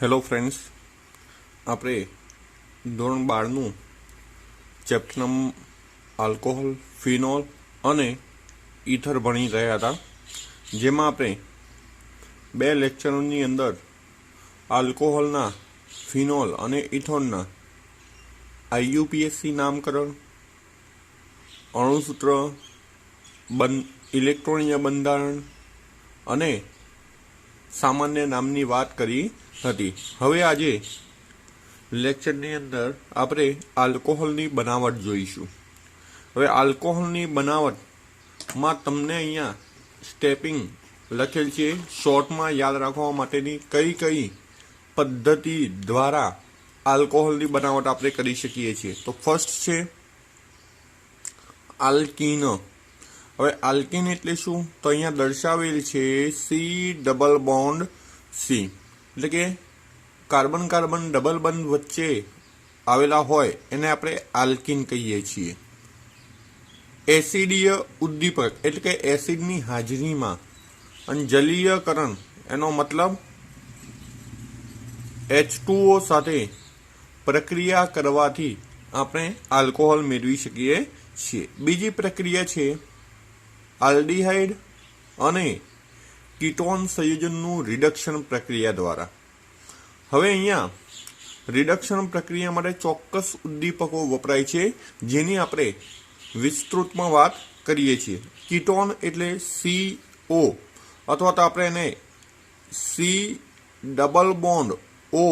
Hello friends, આપણે ધોરણ 12નું chapter alcohol, phenol અને ઇથર ભણી રહ્યા હતા, જેમાં આપણે બે લેક્ચરોની અંદર આલ્કોહોલના, ફિનોલ અને ઇથોનના IUPAC નામકરણ, અણુસૂત્ર, ઇલેક્ટ્રોનીય બંધારણ અને સામાન્ય નામની વાત કરી હતી. હવે આજે લેક્ચરની અંદર આપણે આલ્કોહોલની બનાવટ જોઈશું. હવે આલ્કોહોલની બનાવટમાં તમને અહીંયા સ્ટેપિંગ લખેલ છે. શોર્ટમાં યાદ રાખવા માટેની કઈ પદ્ધતિ દ્વારા આલ્કોહોલની બનાવટ આપણે કરી શકીએ છીએ. તો ફર્સ્ટ છે આલ્કીન. હવે આલ્કીન એટલે શું? તો અહીંયા દર્શાવેલ છે C+C, એટલે કે કાર્બન કાર્બન ડબલ બંધ વચ્ચે આવેલા હોય એને આપણે આલ્કીન કહીએ છીએ. એસિડીય ઉદ્દીપક એટલે કે એસિડની હાજરીમાં અને જલીયકરણ, એનો મતલબ H2O સાથે પ્રક્રિયા કરવાથી આપણે આલ્કોહોલ મેળવી શકીએ છીએ. બીજી પ્રક્રિયા છે આલ્ડીહાઇડ અને કીટોન સંયોજનનું રિડક્શન પ્રક્રિયા દ્વારા. હવે અહીંયા રિડક્શન પ્રક્રિયા માટે ચોક્કસ ઉદ્દીપકો વપરાય છે, જેની આપણે વિસ્તૃતમાં વાત કરીએ છીએ. કીટોન એટલે CO અથવા તો આપણે એને C+O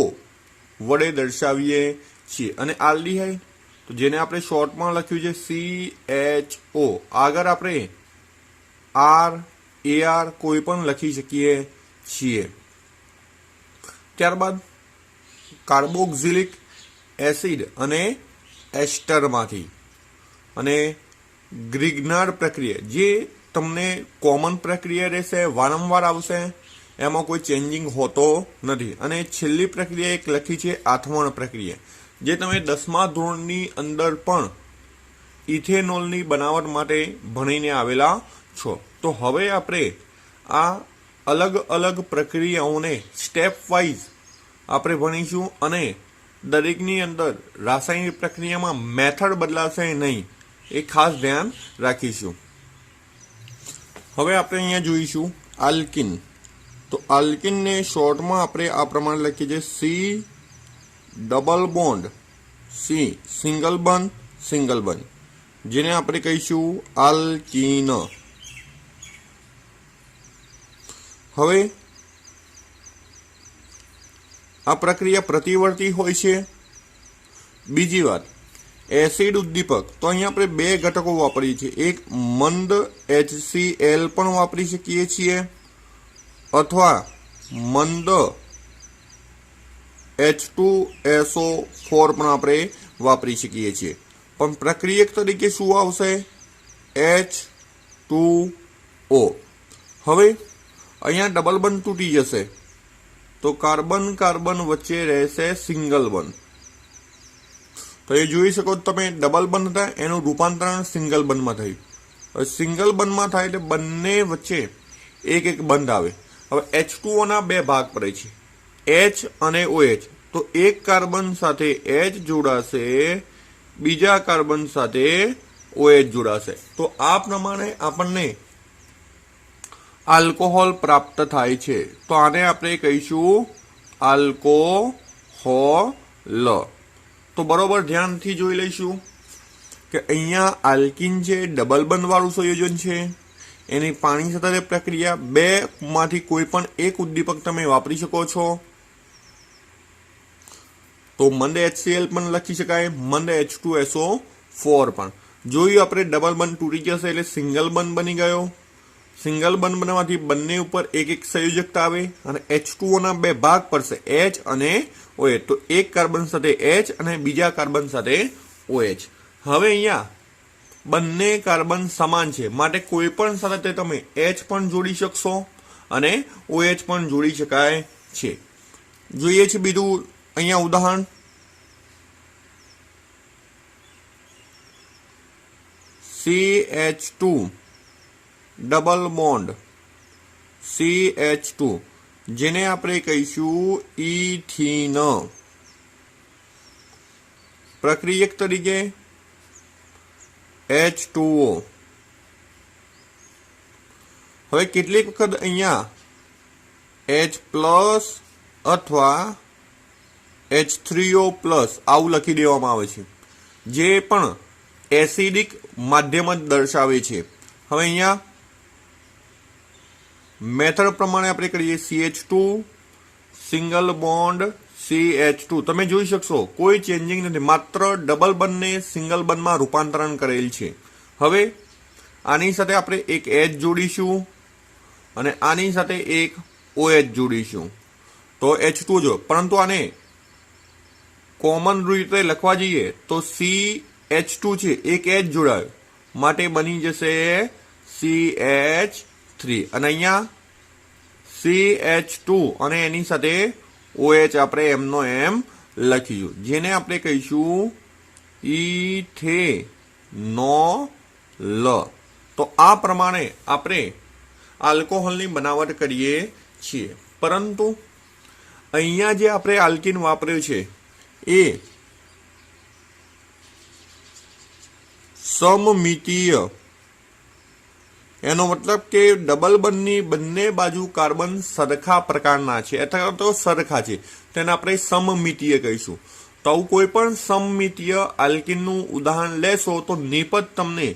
વડે દર્શાવીએ છીએ. અને આલ્ડીહાઇડ તો જેને આપણે શોર્ટમાં લખ્યું છે CHO, આગળ આપણે AR કોઈ પણ લખી શકીએ છીએ. ત્યારબાદ કાર્બોક્સિલિક એસિડ અને એસ્ટરમાંથી અને ગ્રિગ્નાર્ડ પ્રક્રિયા, જે તમને કોમન પ્રક્રિયા રહેશે, વારંવાર આવશે, એમાં કોઈ ચેન્જિંગ હોતો નથી. અને છેલ્લી પ્રક્રિયા એક લખી છે આથમણ પ્રક્રિયા, જે તમે 10મા ધોરણની અંદર પણ ઇથેનોલની બનાવટ માટે ભણીને આવેલા છો. તો હવે આપણે આ અલગ અલગ પ્રક્રિયાઓને સ્ટેપ વાઇઝ આપણે ભણીશું અને દરેકની અંદર રાસાયણિક પ્રક્રિયામાં મેથડ બદલાશે નહીં, એ ખાસ ધ્યાન રાખીશું. હવે આપણે અહીંયા જોઈશું આલ્કીન. તો આલ્કીનને શોર્ટમાં આપણે આ પ્રમાણે લખીએ છીએ C+C, સિંગલ બંધ, જેને આપણે કહીશું આલ્કીન. હવે આ પ્રક્રિયા પ્રતિવર્તી હોય છે. બીજી વાત, એસિડ ઉદ્દીપક, તો અહીંયા આપણે બે ઘટકો વાપરીએ છીએ. એક મંદ HCl પણ વાપરી શકીએ છીએ અથવા મંદ H2SO4 પણ આપણે વાપરી શકીએ છીએ. પણ પ્રક્રિયક તરીકે શું આવશે? H2O. હવે અહીંયા ડબલ બંધ તૂટી જશે તો કાર્બન કાર્બન વચ્ચે રહેશે સિંગલ બંધ. તો એ જોઈ શકો તમે, ડબલ બંધ હતા એનું રૂપાંતરણ સિંગલ બંધમાં થયું. હવે સિંગલ બંધમાં થાય એટલે બંને વચ્ચે એક બંધ આવે. હવે H2O ના બે ભાગ પડે છે, H અને OH. તો એક કાર્બન સાથે H જોડાશે, બીજા કાર્બન સાથે OH જોડાશે. તો આ પ્રમાણે આપણને આલ્કોહોલ પ્રાપ્ત થાય છે. તો આને આપણે કહીશું આલ્કોહોલ. તો બરોબર ધ્યાનથી જોઈ લઈશું કે અહીંયા આલ્કીન છે, ડબલ બંધ વાળું સંયોજન છે. એની પાણી સાથે પ્રક્રિયા, બે માંથી કોઈ પણ એક ઉદ્દીપક તમે વાપરી શકો છો. તો મંદ HCl પણ લખી શકાય, મંદ H2SO4 પણ. જોયું આપણે ડબલ બંધ તૂટી જશે એટલે સિંગલ બંધ બની ગયો. સિંગલ બંધ બનવાથી બંને ઉપર એક સંયોજકતા આવે અને H2O ના બે ભાગ પડશે, H અને OH. તો એક કાર્બન સાથે H અને બીજા કાર્બન સાથે OH. હવે અહીંયા બંને કાર્બન સમાન છે, માટે કોઈ પણ સાથે તમે H પણ જોડી શકશો અને OH પણ જોડી શકાય છે. જોઈએ છે બીજું અહીંયા ઉદાહરણ. CH2 ડબલ બોન્ડ CH2, જેને આપણે કહીશું ઇથીન. પ્રક્રિયક તરીકે H2O. હવે કેટલીક વખત અહીંયા H+ અથવા H3O+ આવું લખી દેવામાં આવે છે, જે પણ એસિડિક માધ્યમ જ દર્શાવે છે. હવે અહીંયા મેથડ પ્રમાણે આપણે કરીએ CH2 સિંગલ બોન્ડ CH2. તમે જોઈ શકશો કોઈ ચેન્જિંગ નથી, માત્ર ડબલ બંધને સિંગલ બંધમાં રૂપાંતરણ કરેલ છે. હવે આની સાથે આપણે એક H જોડીશું અને આની સાથે એક OH જોડીશું તો H2 જો, પરંતુ આને કોમન રીતે લખવા જઈએ તો CH2 છે, એક H જોડાયો માટે બની જશે CH3 અને અહીંયા CH2 અને એની સાથે OH આપણે એમનો એમ લખીશું, જેને આપણે કહીશું ઇથેનોલ. તો આ પ્રમાણે આપણે આલ્કોહોલની બનાવટ કરીએ છીએ. પરંતુ અહીંયા જે આપણે આલ્કીન વાપર્યું છે એ સમમિતીય, એનો મતલબ કે ડબલ બંધની બંને બાજુ કાર્બન સરખા પ્રકારના છે અથવા તો સરખા છે, તેને આપણે સમમિતીય કહીશું. તો આવું કોઈ પણ સમમિતીય આલ્કીનનું ઉદાહરણ લેશો તો નિપજ તમને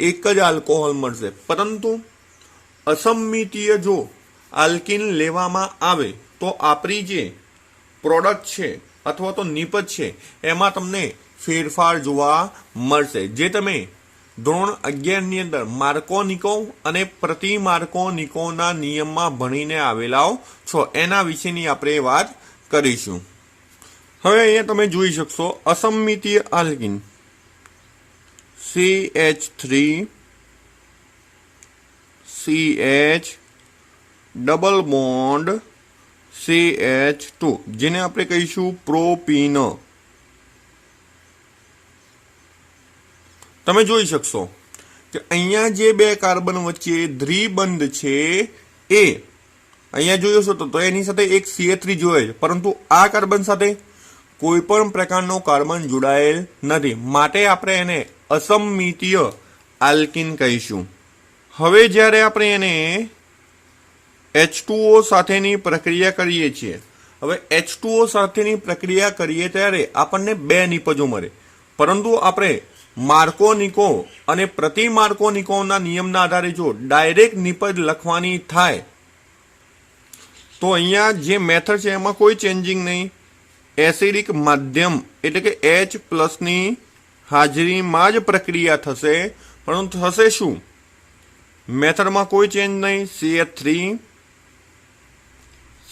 એક જ આલ્કોહોલ મળશે. પરંતુ અસમમિતીય જો આલ્કીન લેવામાં આવે તો આપણી જે પ્રોડક્ટ છે અથવા તો નિપજ છે એમાં તમને ફેરફાર જોવા મળશે, જે તમે ધોરણ 11 ની અંદર માર્કોનિકો અને પ્રતિ માર્કોનિકોના નિયમમાં ભણીને આવેલા છો. એના વિશેની આપણે વાત કરીશું. હવે અહીંયા તમે જોઈ શકશો અસમમિતીય alkene CH3 CH double bond CH2, જેને આપણે કહીશું પ્રોપીન. તમે જોઈ શકશો કે અહીંયા જે બે કાર્બન વચ્ચે દ્વિબંધ છે એ અહીંયા જોયો છો તો એની સાથે એક CH3 જોડાય છે, પરંતુ આ કાર્બન સાથે કોઈ પણ પ્રકારનો કાર્બન જોડાયેલ નથી, માટે આપણે એને અસમમિતીય આલ્કીન કહીશું. હવે જ્યારે આપણે એને H2O સાથેની પ્રક્રિયા કરીએ છીએ, હવે H2O સાથેની પ્રક્રિયા કરીએ ત્યારે આપણને બે નિપજો મળે, પરંતુ આપણે માર્કોનિકો અને પ્રતિ માર્કોનિકોના નિયમના આધારે જો ડાયરેક્ટ નિપજ લખવાની થાય તો અહીંયા જે મેથડ છે એમાં કોઈ ચેન્જિંગ નહીં. એસિડિક માધ્યમ એટલે કે H+ ની હાજરીમાં જ પ્રક્રિયા થશે, પરંતુ થશે શું? મેથડમાં કોઈ ચેન્જ નહીં. CH3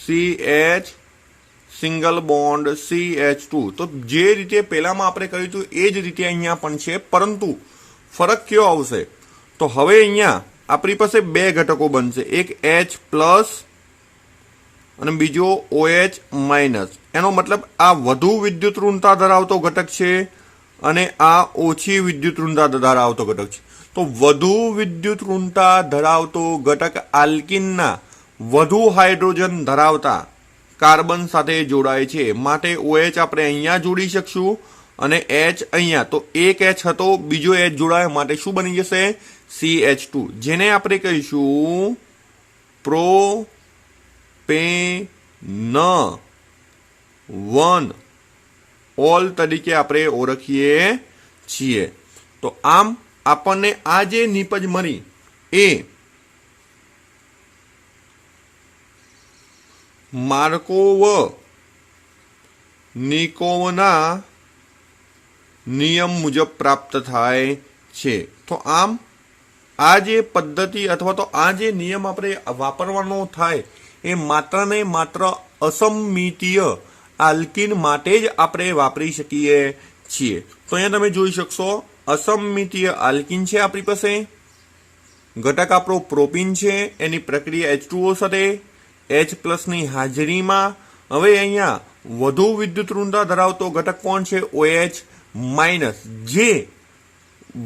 CH single bond CH2. તો જે રીતે પહેલામાં આપણે કર્યું હતું એ જ રીતે અહીંયા પણ છે, પરંતુ ફરક કયો આવશે? તો હવે અહીંયા આપણી પાસે બે ઘટકો બનશે, એક H+ અને બીજો OH-. એનો મતલબ આ વધુ વિદ્યુત ઋણતા ધરાવતો ઘટક છે અને આ ઓછી વિદ્યુત ઋણતા ધરાવતો ઘટક છે. તો વધુ વિદ્યુત ઋણતા ધરાવતો ઘટક આલ્કીનના વધુ હાઇડ્રોજન ધરાવતા કાર્બન સાથે જોડાય છે, માટે OH આપણે અહીંયા જોડી શકશું અને H અહીંયા. તો એક H હતો, બીજો H જોડાય માટે શું બની જશે? CH2, જેને આપણે કહીશું પ્રોપેનોલ તરીકે આપણે ઓળખીએ છીએ. તો આમ આપણને આ જે નિપજ મળી એ માર્કોવ-નિકોવના નિયમ મુજબ પ્રાપ્ત થાય છે. તો આમ આ જે પદ્ધતિ અથવા તો આ જે નિયમ આપણે વાપરવાનો થાય એ માત્ર ને માત્ર અસમમિતીય આલ્કીન માટે જ આપણે વાપરી શકીએ છીએ. તો અહીંયા તમે જોઈ શકશો અસમમિતીય આલ્કીન છે આપણી પાસે, ઘટક આપણો પ્રોપીન છે, એની પ્રક્રિયા H2O સાથે H+ ની હાજરીમાં. હવે અહીંયા વધુ વિદ્યુત ઋણતા ધરાવતો ઘટક કોણ છે? OH-, જે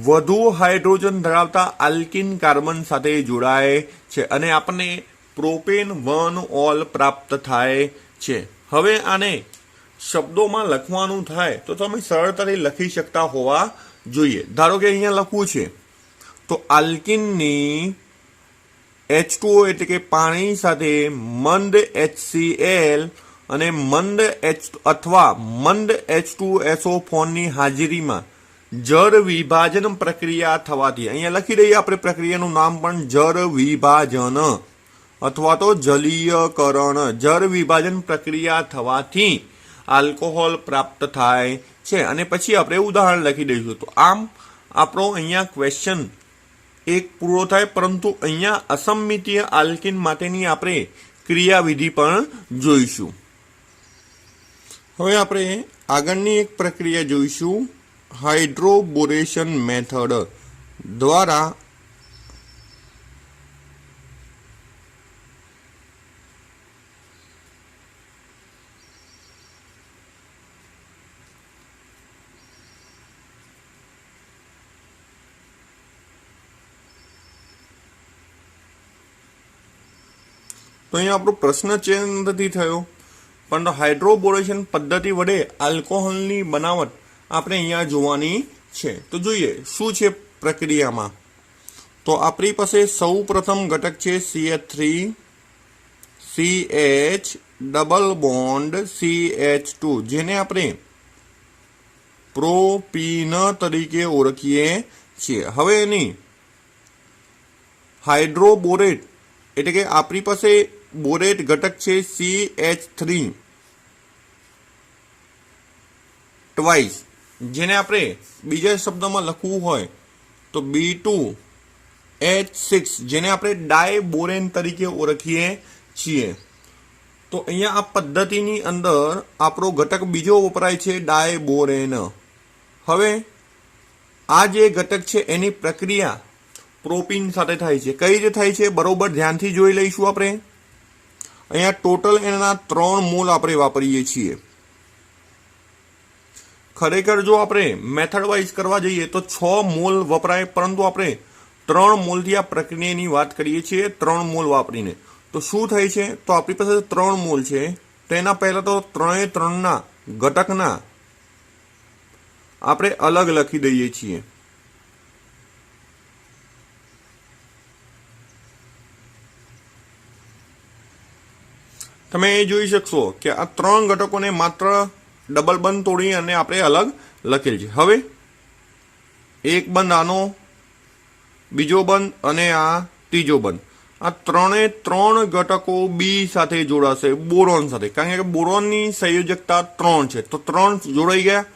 વધુ હાઇડ્રોજન ધરાવતા આલ્કીન કાર્બન સાથે જોડાય છે અને આપણને પ્રોપેન 1 ઓલ પ્રાપ્ત થાય છે। હવે આને શબ્દોમાં લખવાનું થાય તો તમે સરળતાથી લખી શકતા હોવા જોઈએ। ધારો કે અહીંયા લખવું છે તો આલ્કિનની H2O એટલે કે પાણી સાથે મંદ HCl અને મંદ અથવા મંદ H2SO4 ની હાજરીમાં જળ વિભાજન પ્રક્રિયા થવાથી, અહીંયા લખી દઈએ આપણે પ્રક્રિયાનું નામ પણ જળ વિભાજન અથવા તો જલીયકરણ, જળ વિભાજન પ્રક્રિયા થવાથી આલ્કોહોલ પ્રાપ્ત થાય છે। અને પછી આપણે ઉદાહરણ લખી દઈશું। તો આમ આપણો અહીંયા ક્વેશ્ચન એક પૂરો થાય, પરંતુ અહીંયા અસંમિતીય આલ્કિન માટેની આપણે ક્રિયાવિધિ પણ જોઈશું। હવે આપણે આગળની એક પ્રક્રિયા જોઈશું, હાઇડ્રોબોરેશન મેથડ દ્વારા તો અહીંયા આપણો પ્રશ્ન ચેન્જ નથી થયો, પણ હાઇડ્રોબોરેશન પદ્ધતિ વડે આલ્કોહોલની બનાવટ આપણે અહીંયા જોવાની છે। તો જોઈએ શું છે પ્રક્રિયામાં। તો આપણી પાસે સૌ પ્રથમ ઘટક છે CH3 CH double bond CH2 જેને આપણે પ્રોપીન તરીકે ઓળખીએ છીએ। હવે એની હાઇડ્રોબોરેટ એટલે કે આપણી પાસે બોરેટ ઘટક છે CH3 ટ્વાઇસ, જેને આપણે બીજા શબ્દમાં લખવું હોય તો B2H6 જેને આપણે ડાયબોરેન તરીકે ઓળખીએ છીએ। તો અહીંયા આ પદ્ધતિની અંદર આપણો ઘટક બીજો વપરાય છે ડાયબોરેન। હવે આ જે ઘટક છે એની પ્રક્રિયા પ્રોપીન સાથે થાય છે। કઈ રીતે થાય છે બરોબર ધ્યાનથી જોઈ લઈશું આપણે। અહીંયા ટોટલ એના 3 મોલ આપણે વાપરીએ છીએ। ખરેખર જો આપણે મેથડ વાઇઝ કરવા જઈએ તો 6 મોલ વપરાય, પરંતુ આપણે 3 મોલથી આ પ્રક્રિયાની વાત કરીએ છીએ, 3 મોલ વાપરીને। તો શું થાય છે, તો આપણી પાસે 3 મોલ છે, તો એના પહેલા તો 3 ઘટકના આપણે અલગ લખી દઈએ છીએ। તમે એ જોઈ શકશો કે આ 3 ઘટકોને માત્ર ડબલ બંધ તોડી અને આપણે અલગ લખેલ છે। હવે એક બંધ આનો, બીજો બંધ અને આ ત્રીજો બંધ, આ 3 ઘટકો બી સાથે જોડાશે બોરોન સાથે, કારણ કે બોરોનની સંયોજકતા 3 છે, તો 3 જોડાઈ ગયા।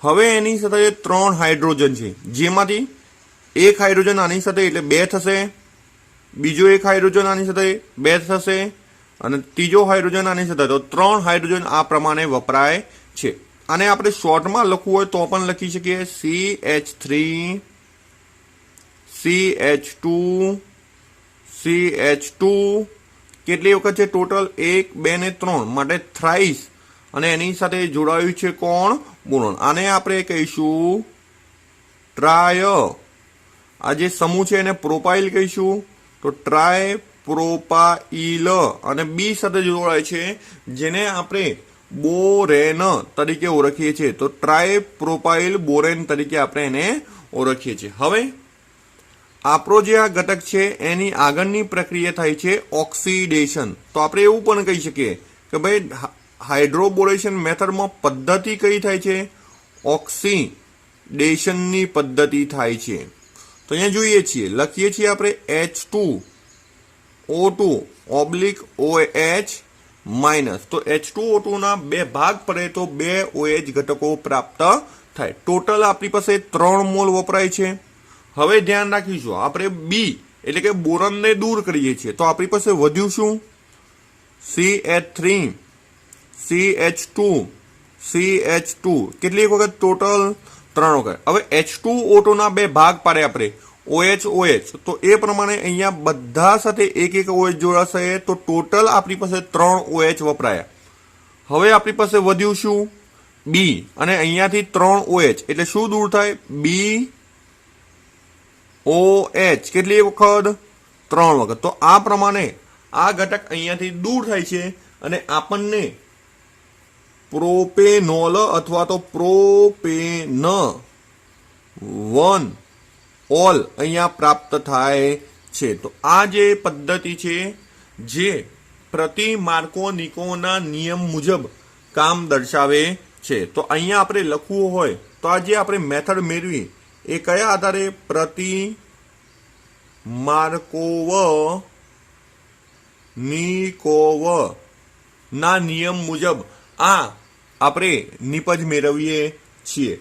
હવે એની સાથે 3 હાઇડ્રોજન છે, જેમાંથી એક હાઇડ્રોજન આની સાથે એટલે 2 થશે, બીજો એક હાઇડ્રોજન આની સાથે 2 થશે અને ત્રીજો હાઇડ્રોજન આની સાથે, તો 3 હાઇડ્રોજન આ પ્રમાણે વપરાય છે। આને આપણે શોર્ટમાં લખવું હોય તો પણ લખી શકીએ CH3 CH2 CH2 કેટલી વખત છે ટોટલ 1 2 ને 3 માટે થ્રાઇસ, અને એની સાથે જોડાયું છે કોણ બોરોન। આને આપણે કહીશું ટ્રાય, આ જે સમૂહ છે એને પ્રોપાઇલ કહીશું, તો ટ્રાય પ્રોપાઇલ, અને બી સાથે જોડાય છે જેને આપણે બોરેન તરીકે ઓળખીએ છીએ, તો ટ્રાય પ્રોપાઇલ બોરેન તરીકે આપણે એને ઓળખીએ છીએ। હવે આપણો જે આ ઘટક છે એની આગળની પ્રક્રિયા થાય છે ઓક્સિડેશન। તો આપણે એવું પણ કહી શકીએ કે ભાઈ હાઇડ્રોબોરેશન મેથડમાં પદ્ધતિ કઈ થાય છે, ઓક્સિડેશનની પદ્ધતિ થાય છે। તો અહીંયા જોઈએ છીએ, લખીએ છીએ આપણે H2O2/OH માઇનસ, તો H2O2 ના 2 ભાગ પડે તો 2 OH ઘટકો પ્રાપ્ત થાય। ટોટલ આપણી પાસે 3 મોલ વપરાય છે। હવે ધ્યાન રાખીશું, આપણે બી એટલે કે બોરોનને દૂર કરીએ છીએ, તો આપણી પાસે વધ્યું શું, CH3 CH2 CH2 કેટલી વખત ટોટલ 3 વખત। હવે H2O2 ના 2 ભાગ પાડે આપણે OH OH, તો એ પ્રમાણે અહીંયા બધા સાથે એક OH જોડાશે, તો ટોટલ આપણી પાસે 3 OH વપરાયા। હવે આપણી પાસે વધ્યું શું, બી, અને અહીંયાથી 3 OH એટલે શું દૂર થાય, BOH કેટલી વખત 3 વખત। તો આ પ્રમાણે આ ઘટક અહીંયાથી દૂર થાય છે અને આપણને પ્રોપેનોલ અથવા તો પ્રોપેન 1 ઓલ અહીંયા પ્રાપ્ત થાય છે। તો આ જે પદ્ધતિ છે જે પ્રતિ માર્કોનિકોના નિયમ મુજબ કામ દર્શાવે છે। તો અહીંયા આપણે લખવું હોય તો આ જે આપણે મેથડ મેળવી એ કયા આધારે પ્રતિ માર્કોવ નિકોવ ના નિયમ મુજબ આ આપણે નિપજ મેળવીએ છીએ।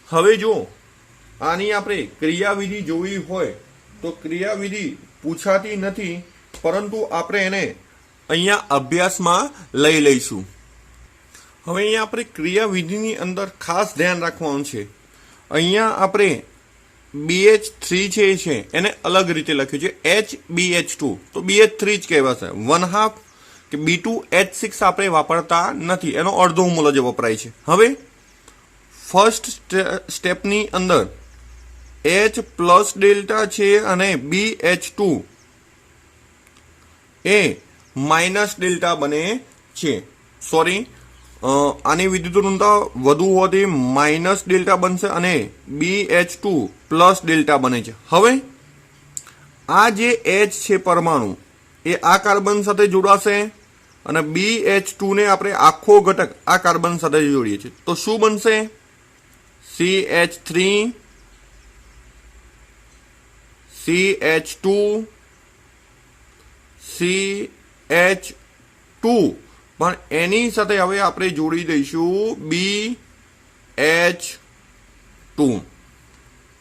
હવે જો આની આપણે ક્રિયાવિધિ જોવી હોય તો ક્રિયાવિધિ પૂછાતી નથી, પરંતુ આપણે એને અહીંયા અભ્યાસમાં લઈ લઈશું। હવે અહીંયા આપણે ક્રિયાવિધિની અંદર ખાસ ધ્યાન રાખવાનું છે, અહીંયા આપણે BH3 છે એને અલગ રીતે લખ્યું છે HBH2, તો BH3 જ કહેવાશે। 1/2 કે B2H6 આપણે વાપરતા નથી, એનો અડધો મોલ જ વપરાય છે। હવે ફર્સ્ટ સ્ટેપની અંદર H પ્લસ ડેલ્ટા છે અને BH2 એ માઇનસ ડેલ્ટા બને છે। સોરી, આની વિદ્યુતઋણતા વધુ હોવાથી માઇનસ ડેલ્ટા બનશે અને BH2 પ્લસ ડેલ્ટા બને છે। હવે આ જે H છે પરમાણુ એ આ કાર્બન સાથે જોડાશે અને BH2 ને આપણે આખો ઘટક આ કાર્બન સાથે જોડીએ છીએ તો શું બનશે? CH3 CH2 CH2 પણ એની સાથે હવે આપણે જોડી દઈશું BH2।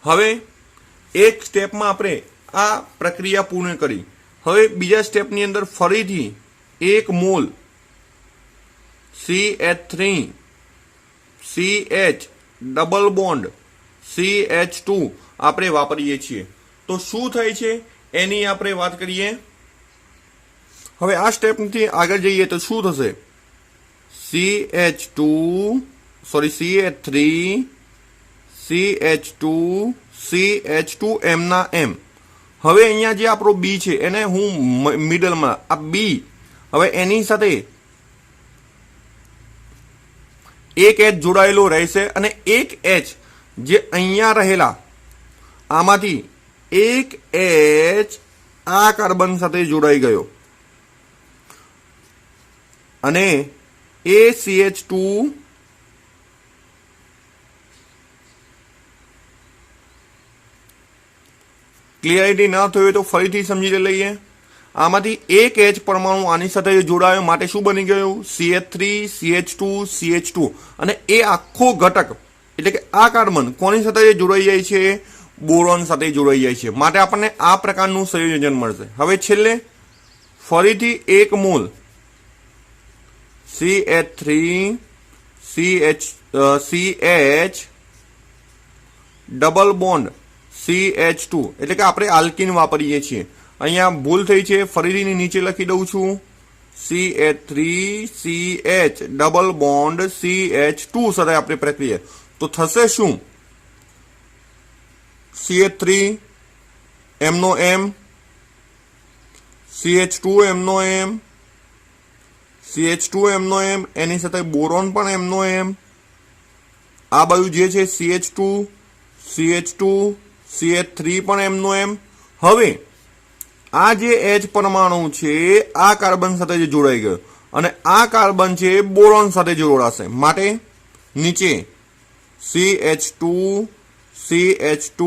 હવે એક સ્ટેપમાં આપણે આ પ્રક્રિયા પૂર્ણ કરી। હવે બીજા સ્ટેપની અંદર ફરીથી 1 mall CH3 CH double bond CH2 આપણે વાપરીએ છીએ તો શું થાય છે એની આપણે વાત કરીએ। હવે આ સ્ટેપથી આગળ જઈએ તો શું થશે? CH3 CH2 CH2M ના M। હવે અહીંયા જે આપણો B છે એને હું મિડલમાં આ B, હવે એની સાથે એક H જોડાયેલો રહેશે અને એક H જે અહીંયા રહેલા આમાંથી એક H આ કાર્બન સાથે જોડાઈ ગયો અને એ CH2 ક્લિયરિટી ના થયું તો ફરીથી સમજી લઈએ। આમાંથી એક H પરમાણુ આની સાથે જોડાયો માટે શું બની ગયું? CH3 CH2 CH2 અને એ આખો ઘટક એટલે કે આ કાર્બન કોની સાથે જોડાઈ જાય છે? બોરોન સાથે જોડાઈ જાય છે, માટે આપણને આ પ્રકારનું સંયોજન મળશે। હવે છેલ્લે ફરીથી 1 mall CH3 CH double bond CH2 એટલે કે આપણે આલ્કીન વાપરીએ છીએ। અહીંયા ભૂલ થઈ છે, ફરીથી નીચે લખી દઉં છું CH3 CH double bond CH2 સાથે આપણે પ્રક્રિયા તો થશે શું? CH3 M નો M, CH2 M નો M, CH2 M નો M, એની સાથે બોરોન પણ M નો M, આ બાજુ જે છે CH2 CH2 CH3 પણ M નો M। હવે આ જે H પરમાણુ છે આ કાર્બન સાથે જોડાઈ ગયો અને આ કાર્બન છે બોરોન સાથે જોડાશે, માટે નીચે CH2 CH2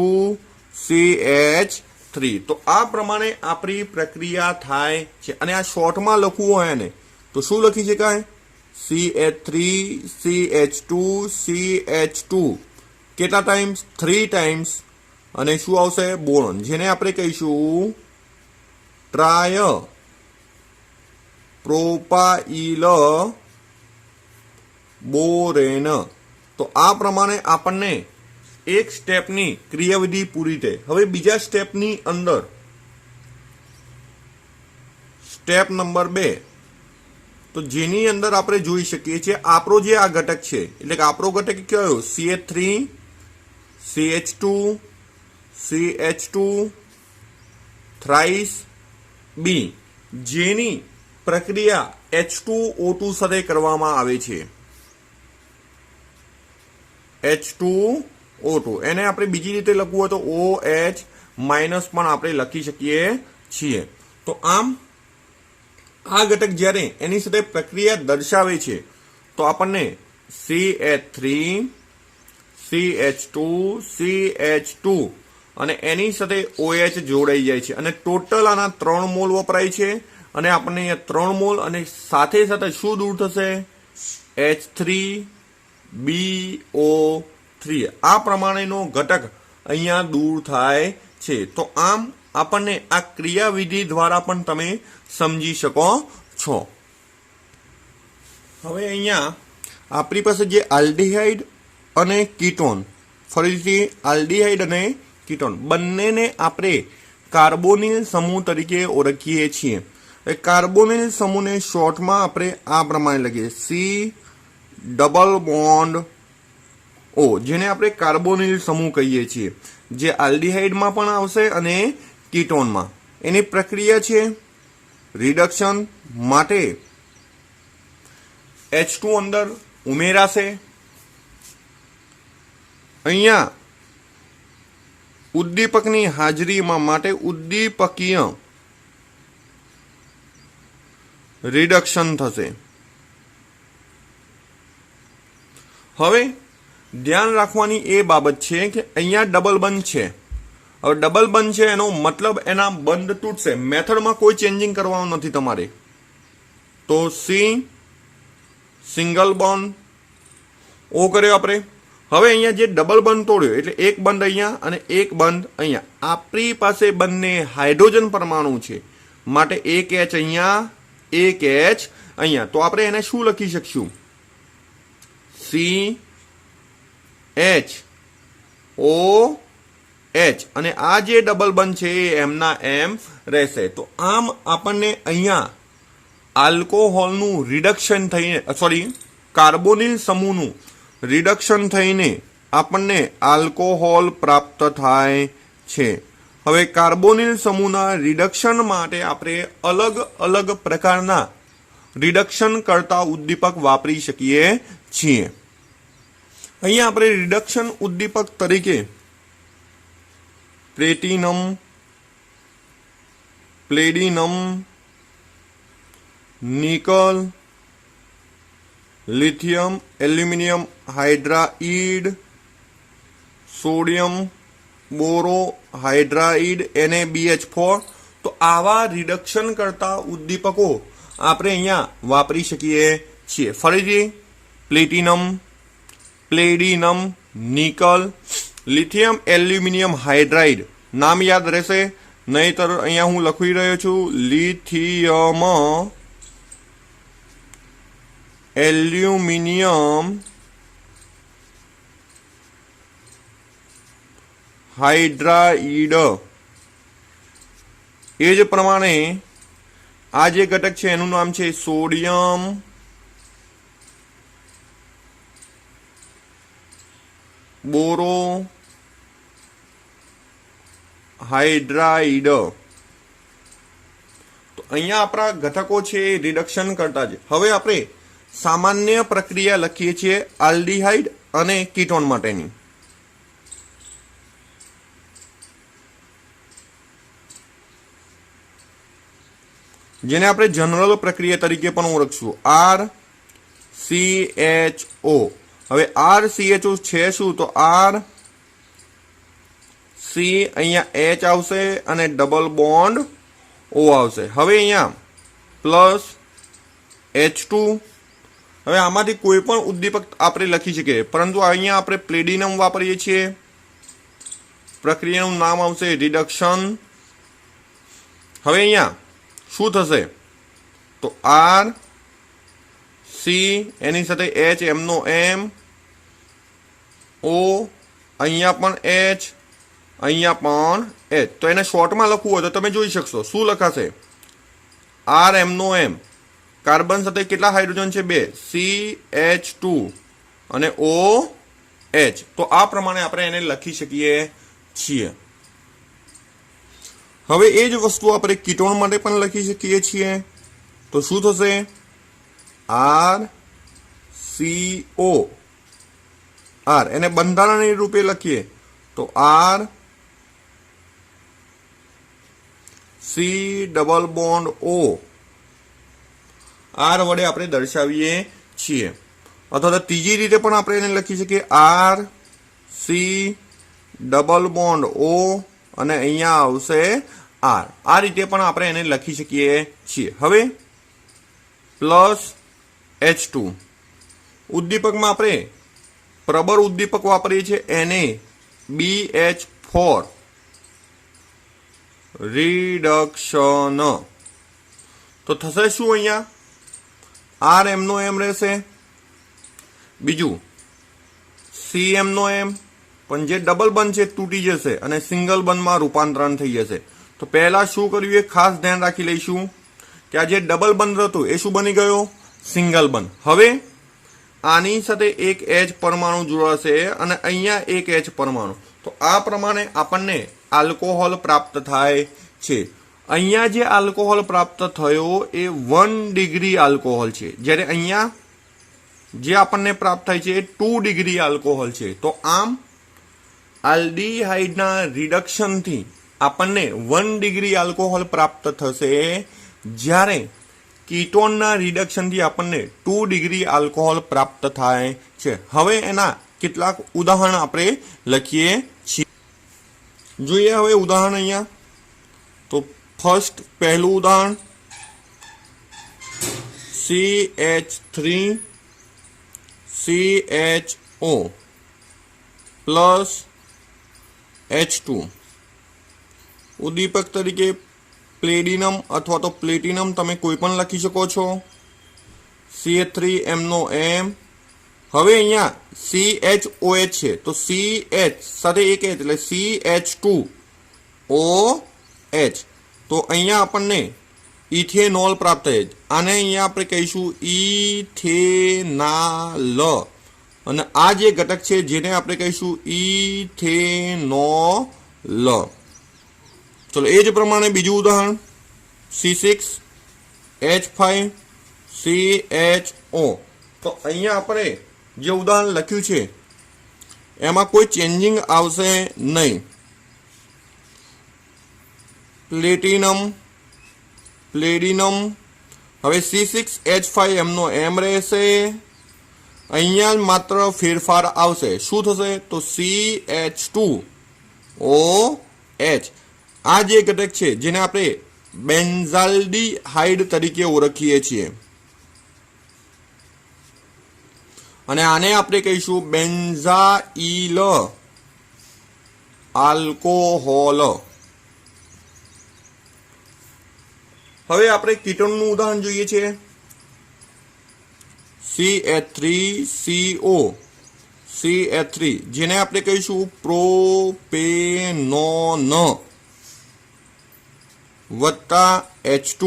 CH3। તો આ પ્રમાણે આપણી પ્રક્રિયા થાય છે અને આ શોર્ટમાં લખવું હોય ને તો શું લખી શકાય? CH3 CH2 CH2 કેટલા ટાઈમ્સ? 3 ટાઈમ્સ અને શું આવશે? બોરોન, જેને આપણે કહીશું ટ્રાય પ્રોપાઇલ બોરેન। તો આ પ્રમાણે આપણને એક સ્ટેપની ક્રિયાવિધિ પૂરી થઈ। હવે બીજા સ્ટેપની અંદર સ્ટેપ નંબર 2 તો જેની અંદર આપણે જોઈ શકીએ છીએ આપણો જે આ ઘટક છે એટલે કે આપણો ઘટક કયો? CH3 CH2 CH2 thrice B જેની પ્રક્રિયા H2O2 સાથે કરવામાં આવે છે. H2O2 એને આપણે બીજી રીતે લખવું હોય તો OH- પણ આપણે લખી શકીએ છીએ. તો આમ આ ઘટક જ્યારે એની સાથે પ્રક્રિયા દર્શાવે છે તો આપણને CH3 CH2 CH2 અને એની સાથે OH જોડાઈ જાય છે અને ટોટલ આના 3 મોલ વપરાય છે અને આપણને અહીંયા 3 મોલ અને સાથે સાથે શું દૂર થશે H3BO3 આ પ્રમાણેનો ઘટક અહીંયા દૂર થાય છે. તો આમ આપણને આ ક્રિયાવિધિ દ્વારા પણ તમે સમજી શકો છો. હવે અહીંયા આપણી પાસે જે આલ્ડીહાઇડ અને કીટોન, ફરીથી આલ્ડીહાઇડ અને કીટોન બંનેને આપણે કાર્બોનિલ સમૂહ તરીકે ઓળખીએ છીએ. કાર્બોનિલ સમૂહને શોર્ટમાં આપણે આ પ્રમાણે લખીએ C≡O, જેને આપણે કાર્બોનિલ સમૂહ કહીએ છીએ, જે આલ્ડીહાઇડમાં પણ આવશે અને કીટોનમાં. એની પ્રક્રિયા છે રિડક્શન માટે H2 અંદર ઉમેરાશે. અહીંયા ઉદ્દીપકની હાજરીમાં માટે ઉદ્દીપકીય રિડક્શન થશે. હવે ધ્યાન રાખવાની એ બાબત છે કે અહીંયા ડબલ બંધ છે. હવે ડબલ બંધ છે એનો મતલબ એના બંધ તૂટશે. મેથડમાં કોઈ ચેન્જિંગ કરવાનું નથી તમારે. તો સિંગલ બોન્ડ O કર્યો આપણે. હવે અહીંયા જે ડબલ બંધ તોડ્યો એટલે એક બંધ અહીંયા અને એક બંધ અહીંયા. આપણી પાસે બંને હાઇડ્રોજન પરમાણુ છે માટે એક H અહીંયા એક H અહીંયા. તો આપણે એને શું લખી શકશું CHOH અને આ જે ડબલ બંધ છે એ એમના એમ રહેશે. તો આમ આપણને અહીંયા આલ્કોહોલનું રિડક્શન થઈને કાર્બોનિલ સમૂહનું રિડક્શન થઈને આપણને આલ્કોહોલ પ્રાપ્ત થાય છે. હવે કાર્બોનિલ સમૂહના રિડક્શન માટે આપણે અલગ અલગ પ્રકારના રિડક્શન કરતા ઉદ્દીપક વાપરી શકીએ છીએ. અહીંયા આપણે રિડક્શન ઉદ્દીપક તરીકે platinum, palladium, nickel, lithium, aluminium hydride, sodium borohydride NaBH4 તો આવા રિડક્શન કરતા ઉદ્દીપકો આપણે અહીંયા વાપરી શકીએ છીએ. ફરીથી platinum, palladium, nickel, lithium aluminium hydride નામ યાદ રહેશે, નહીતર અહીંયા હું લખી રહ્યો છું લિથિયમ એલ્યુમિનિયમ હાઇડ્રાઇડ. એ જ પ્રમાણે આ જે ઘટક છે એનું નામ છે સોડિયમ બોરો હાઇડ્રાઇડ. તો અહીંયા આપણા ઘટકો છે રિડક્શન કરતા છે. હવે આપણે સામાન્ય પ્રક્રિયા લખીએ છીએ આલ્ડીહાઇડ અને કીટોન માટેની. જેને આપણે જનરલ પ્રક્રિયા તરીકે પણ ઓળખશું RCHO. હવે RCHO છે શું તો R C અહીંયા H આવશે અને ડબલ બોન્ડ O આવશે. હવે અહીંયા પ્લસ H2. હવે આમાંથી કોઈ પણ ઉદ્દીપક આપણે લખી શકીએ, પરંતુ અહીંયા આપણે પ્લેડિનમ વાપરીએ છીએ. પ્રક્રિયાનું નામ આવશે રિડક્શન. હવે અહીંયા શું થશે તો R C એની સાથે H એમનો એમ O અહીંયા પણ H અહીંયા પણ H. તો એને શોર્ટમાં લખવું હોય તો તમે જોઈ શકશો શું લખાશે R એમનો એમ. કાર્બન સાથે કેટલા હાઇડ્રોજન છે 2 CH2 અને OH. તો આ પ્રમાણે આપણે એને લખી શકીએ છીએ. હવે એ જ વસ્તુ આપણે કીટોન માટે પણ લખી શકીએ છીએ। તો શું થશે? RCO R એને બંધારણીય રૂપે લખીએ તો RC double bond O R વડે આપણે દર્શાવીએ છીએ। અથવા તો ત્રીજી રીતે પણ આપણે એને લખી શકીએ RC ડબલ બોન્ડ O અને અહીંયા આવશે R। આ રીતે પણ આપણે એને લખી શકીએ છીએ। હવે પ્લસ H2 ઉદ્દીપકમાં આપણે પ્રબળ ઉદ્દીપક વાપરીએ છીએ NaBH4 રિડક્શન। તો થશે શું? અહીંયા R M નો M રહેશે, બીજું CM નો M, પણ જે ડબલ બંધ છે તૂટી જશે અને સિંગલ બંધમાં રૂપાંતરણ થઈ જશે। તો પહેલા શું કર્યું એ ખાસ ધ્યાન રાખી લઈશું કે આ જે ડબલ બંધ હતું એ શું બની ગયો? સિંગલ બંધ। હવે આની સાથે એક H પરમાણુ જોડાશે અને અહીંયા એક H પરમાણુ, તો આ પ્રમાણે આપણને આલ્કોહોલ પ્રાપ્ત થાય છે। અહીંયા જે આલ્કોહોલ પ્રાપ્ત થયો એ 1 ડિગ્રી આલ્કોહોલ છે, જ્યારે અહીંયા જે આપણને પ્રાપ્ત થાય છે એ 2 ડિગ્રી આલ્કોહોલ છે। તો આમ આલ્ડીહાઇડના રિડક્શનથી આપણને 1 ડિગ્રી આલ્કોહોલ પ્રાપ્ત થશે, જ્યારે કીટોનના રિડક્શનથી આપણને 2 ડિગ્રી આલ્કોહોલ પ્રાપ્ત થાય છે। હવે એના કેટલાક ઉદાહરણ આપણે લખીએ છીએ। જોઈએ હવે ઉદાહરણ અહીંયા। તો ફર્સ્ટ પહેલું ઉદાહરણ CH3CHO પ્લસ H2 ઉદ્દીપક તરીકે પ્લેડિનમ અથવા તો પ્લેટિનમ તમે કોઈ પણ લખી શકો છો। CH3M નો M। હવે અહીંયા CHOH છે તો CH સાથે એક H એટલે CH2OH। તો અહીંયા આપણને ઇથેનોલ પ્રાપ્ત થાય। આને અહીંયા આપણે કહીશું ઇથેનાલ, અને આ જે ઘટક છે જેને આપણે કહીશું ઇથેનોલ। ચલો એ જ પ્રમાણે બીજું ઉદાહરણ C6H5CHO। તો અહીંયા આપણે જે ઉદાહરણ લખ્યું છે એમાં કોઈ ચેન્જિંગ આવશે નહીં। પ્લેટિનમ હવે C6H5M નો M રહેશે, અહીંયા માત્ર ફેરફાર આવશે। શું થશે? તો CH2OH। આ જે ઘટક છે જેને આપણે બેન્ઝાલ્ડીહાઇડ તરીકે ઓળખીએ છીએ, અને આને આપણે કહીશું બેન્ઝાઇલ આલ્કોહોલ। હવે આપણે કીટોનનું ઉદાહરણ જોઈએ છીએ CH3CO CH3 જેને આપણે કહીશું પ્રોપેનોન વત્તા H2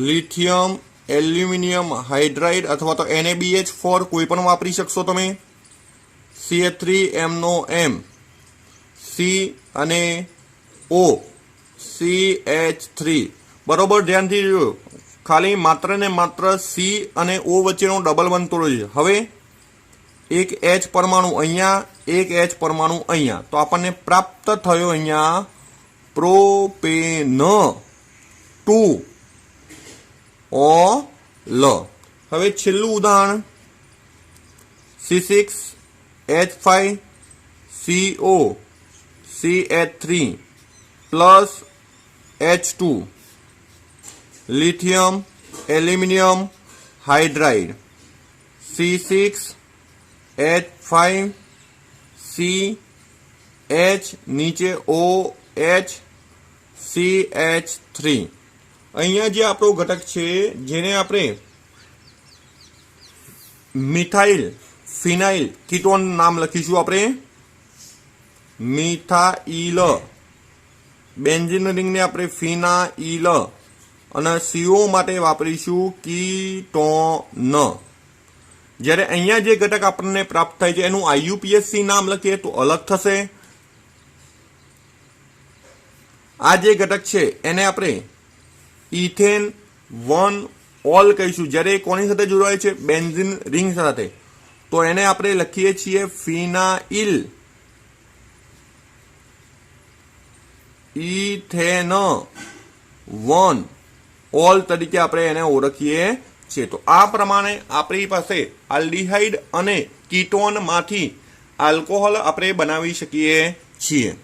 લિથિયમ એલ્યુમિનિયમ હાઇડ્રાઇડ અથવા તો NaBH4 કોઈ પણ વાપરી શકશો તમે। CH3M નો M, C અને O CH3 બરોબર ધ્યાનથી જોયો, ખાલી માત્ર ને માત્ર C અને O વચ્ચેનો ડબલ બંધ તોડો છે। હવે એક H પરમાણુ અહીંયા, એક H પરમાણુ અહીંયા, તો આપણને પ્રાપ્ત થયો અહીંયા પ્રોપેન 2 હવે છેલ્લું ઉદાહરણ C6H5CO CH3 plus H2 lithium aluminium hydride C6H5CH નીચે OH CH3। અહીંયા જે આપણો ઘટક છે જેને આપણે મિથાઇલ ફિનાઇલ કીટોન નામ લખીશું આપણે મિથાઇલ, બેન્ઝીન રિંગને આપણે ફિનાઇલ અને CO માટે વાપરીશું કીટોન। જ્યારે અહીંયા જે ઘટક આપણને પ્રાપ્ત થાય છે એનું IUPAC નામ લખીએ તો અલગ થશે। આ જે ઘટક છે એને આપણે ઇથેન 1 ઓલ કહીશું, જ્યારે કોની સાથે જોડાય છે? બેન્ઝીન રિંગ સાથે. તો એને આપણે લખીએ છીએ ફિનાઇલ ઇથેન 1 ઓલ તરીકે આપણે એને ઓળખીએ છીએ. તો આ પ્રમાણે આપણી પાસે આલ્ડીહાઇડ અને કીટોન માંથી આલ્કોહોલ આપણે બનાવી શકીએ છીએ.